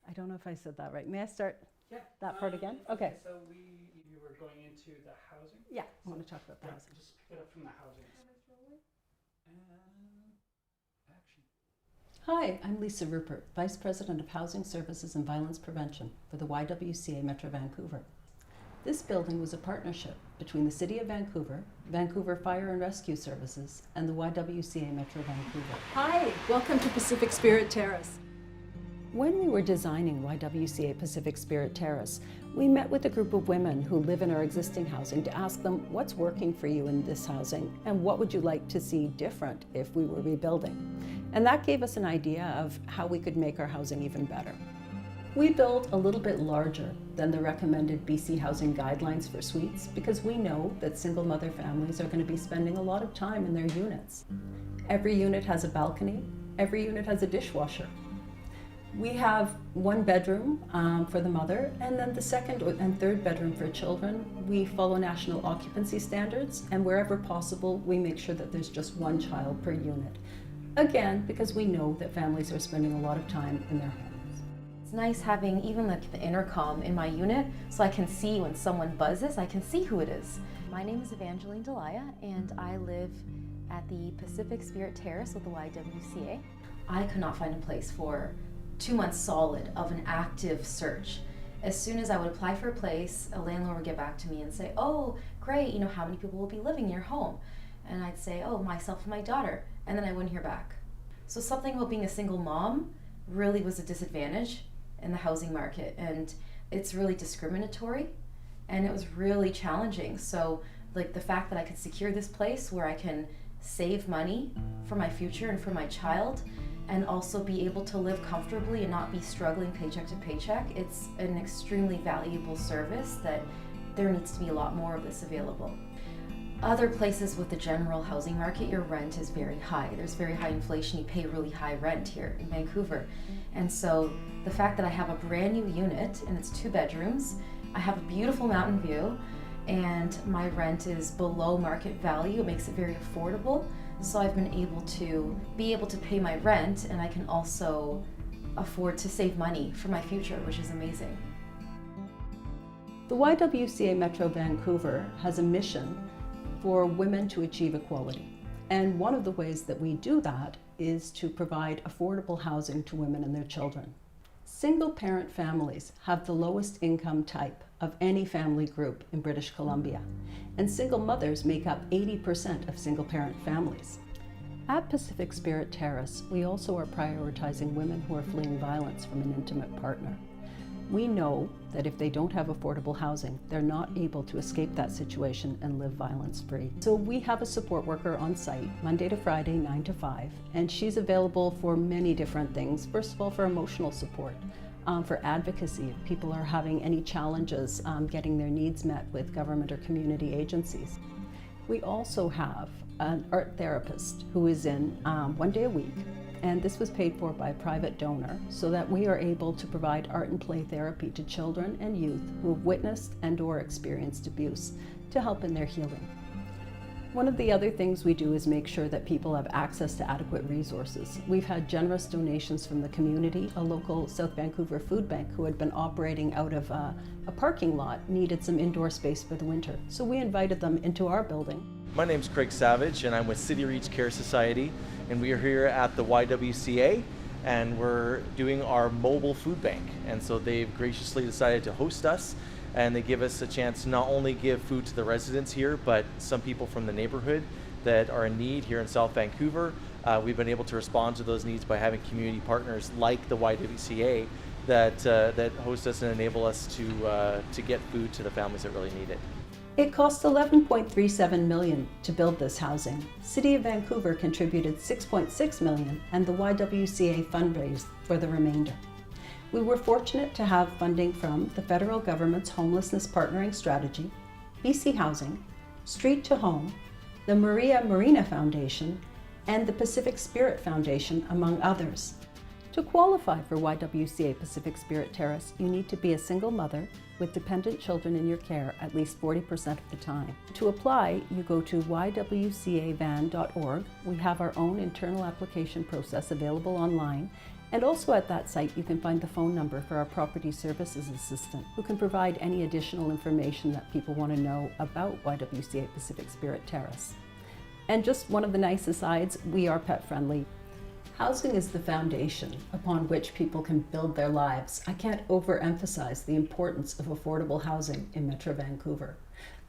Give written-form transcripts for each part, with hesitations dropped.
I don't know if I said that right. May I start Yeah. that part again? Okay. So you were going into the housing. Yeah, I want to talk about the Yeah, housing. just pick it up from the housing. And action. Hi, I'm Lisa Rupert, Vice President of Housing Services and Violence Prevention for the YWCA Metro Vancouver. This building was a partnership between the City of Vancouver, Vancouver Fire and Rescue Services, and the YWCA Metro Vancouver. Hi, welcome to Pacific Spirit Terrace. When we were designing YWCA Pacific Spirit Terrace, we met with a group of women who live in our existing housing to ask them what's working for you in this housing and what would you like to see different if we were rebuilding. And that gave us an idea of how we could make our housing even better. We built a little bit larger than the recommended BC housing guidelines for suites because we know that single mother families are going to be spending a lot of time in their units. Every unit has a balcony, every unit has a dishwasher. We have one bedroom for the mother, and then the second and third bedroom for children. We follow national occupancy standards, and wherever possible, we make sure that there's just one child per unit. Again, because we know that families are spending a lot of time in their homes. It's nice having even the intercom in my unit so I can see when someone buzzes, I can see who it is. My name is Evangeline, and I live at the Pacific Spirit Terrace with the YWCA. I could not find a place for 2 months solid of an active search. As soon as I would apply for a place, a landlord would get back to me and say, oh, great, how many people will be living in your home? And I'd say, oh, myself and my daughter, and then I wouldn't hear back. So something about being a single mom really was a disadvantage in the housing market, and it's really discriminatory, and it was really challenging. So like the fact that I could secure this place where I can save money for my future and for my child, and also be able to live comfortably and not be struggling paycheck to paycheck, it's an extremely valuable service that there needs to be a lot more of this available. Other places with the general housing market, your rent is very high. There's very high inflation, you pay really high rent here in Vancouver. And so the fact that I have a brand new unit and it's 2 bedrooms, I have a beautiful mountain view, and my rent is below market value, it makes it very affordable. So I've been able to pay my rent, and I can also afford to save money for my future, which is amazing. The YWCA Metro Vancouver has a mission for women to achieve equality. And one of the ways that we do that is to provide affordable housing to women and their children. Single parent families have the lowest income type of any family group in British Columbia, and single mothers make up 80% of single parent families. At Pacific Spirit Terrace, we also are prioritizing women who are fleeing violence from an intimate partner. We know that if they don't have affordable housing, they're not able to escape that situation and live violence-free. So we have a support worker on site Monday to Friday, 9 to 5, and she's available for many different things. First of all, for emotional support, for advocacy if people are having any challenges getting their needs met with government or community agencies. We also have an art therapist who is in 1 day a week, and this was paid for by a private donor so that we are able to provide art and play therapy to children and youth who have witnessed and/or experienced abuse to help in their healing. One of the other things we do is make sure that people have access to adequate resources. We've had generous donations from the community. A local South Vancouver food bank who had been operating out of a parking lot needed some indoor space for the winter, so we invited them into our building. My name's Craig Savage, and I'm with City Reach Care Society, and we are here at the YWCA, and we're doing our mobile food bank. And so they've graciously decided to host us, and they give us a chance to not only give food to the residents here, but some people from the neighborhood that are in need here in South Vancouver. We've been able to respond to those needs by having community partners like the YWCA that host us and enable us to get food to the families that really need it. It cost $11.37 million to build this housing. City of Vancouver contributed $6.6 million, and the YWCA fundraised for the remainder. We were fortunate to have funding from the federal government's homelessness partnering strategy, BC Housing, Street to Home, the Maria Marina Foundation, and the Pacific Spirit Foundation, among others. To qualify for YWCA Pacific Spirit Terrace, you need to be a single mother with dependent children in your care at least 40% of the time. To apply, you go to ywcavan.org. We have our own internal application process available online, And also at that site, you can find the phone number for our property services assistant, who can provide any additional information that people want to know about YWCA Pacific Spirit Terrace. And just one of the nice asides, we are pet friendly. Housing is the foundation upon which people can build their lives. I can't overemphasize the importance of affordable housing in Metro Vancouver.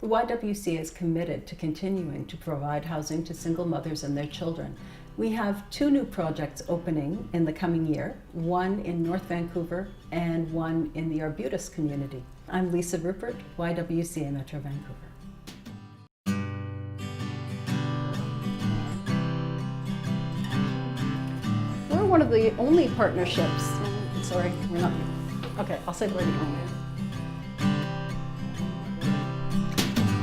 The YWCA is committed to continuing to provide housing to single mothers and their children. We have 2 new projects opening in the coming year, one in North Vancouver and one in the Arbutus community. I'm Lisa Rupert, YWCA Metro Vancouver. We're one of the only partnerships, sorry, we're not, okay, I'll say we're the only.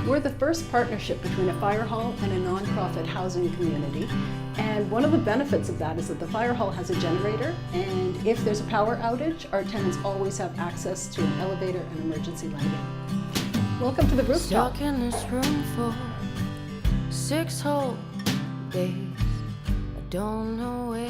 We're the first partnership between a fire hall and a nonprofit housing community. And one of the benefits of that is that the fire hall has a generator, and if there's a power outage, our tenants always have access to an elevator and emergency lighting. Welcome to the rooftop. Stuck in this room for 6 whole days. I don't know where